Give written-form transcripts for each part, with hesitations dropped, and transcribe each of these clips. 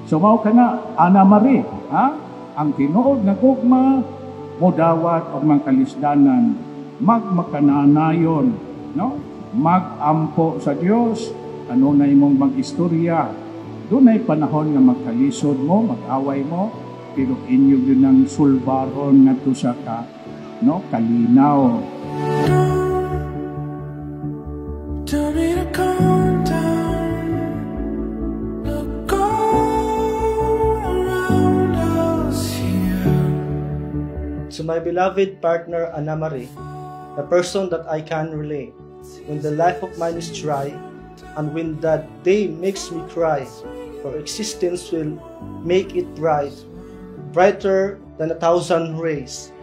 So mao kana Ana Marie, ha? Ang tinuod nga gugma modawat og mga kalisdanan, magmakananayon, no? Magampo sa Dios, ano na imong mag-istorya. Dunay panahon nga magkalisod mo, mag-away mo, pero inyo din ang sulbaron ngadto sa no, kalinaw. Tell me to calm down. Look all around us here. To my beloved partner Ana Marie, the person that I can relate when the life of mine is dry, and when that day makes me cry, for existence will make it bright, brighter than 1,000 rays.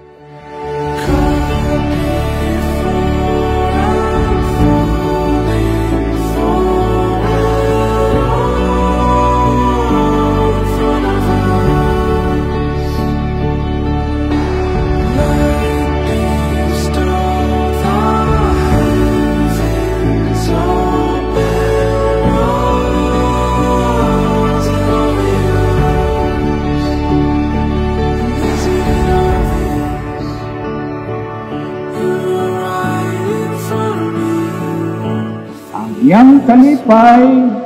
Yang kalipay,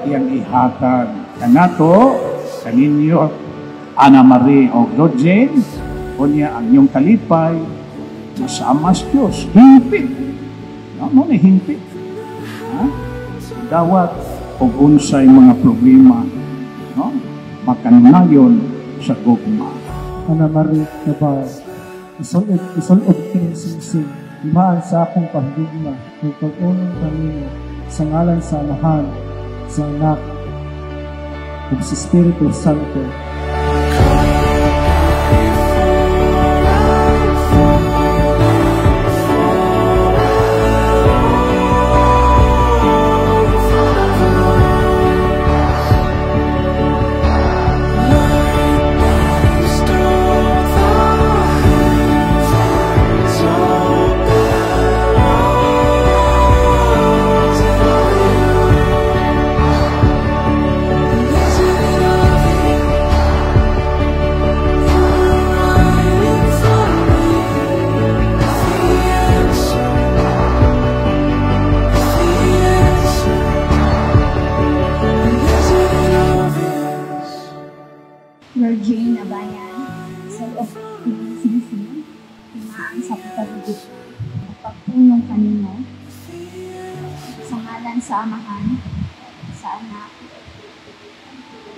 yang ihatag kanato kaninyo Ana Marie o Lord Jane, unya ang inyong kalipay masama sa Diyos, himpit. Ano na himpit? Ha? Dawat o unsay mga problema, no? Makanayon sa gugma. Ana Marie, nabaw, isulod kining singsing, imaan sa akong pahigugma, kung pag-unong kanino, sa ngalan sa Amahan, sa Anak, ug sa Espiritu Santo. Lord Jane Abayan, Soul of Singsing, imaan sa pagkabigit at pagpunong kanino, sa ngalan sa Amahan, sa Anak,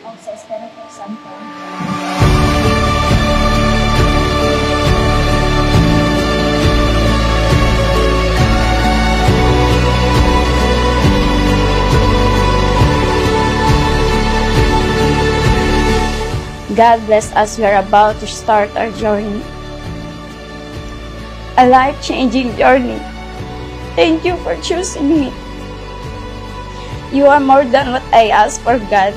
o sa Espiritu Santo. God bless us. We are about to start our journey. A life-changing journey. Thank you for choosing me. You are more than what I asked for, God.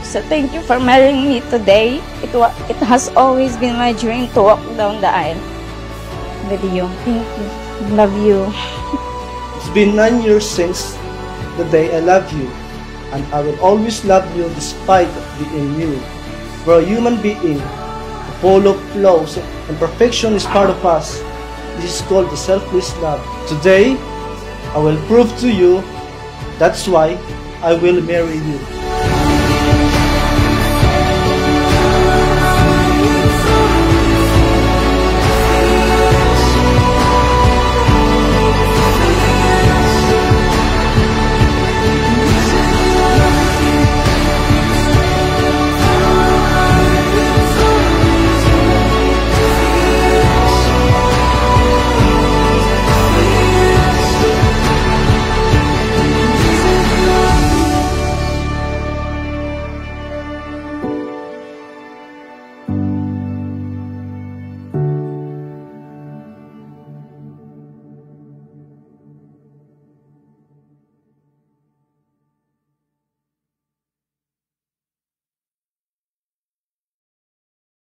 So thank you for marrying me today. It has always been my dream to walk down the aisle with you. Thank you. Love you. It's been 9 years since the day I love you, and I will always love you despite of being new. For a human being, full of flaws and perfection is part of us. This is called the selfless love. Today, I will prove to you, that's why I will marry you.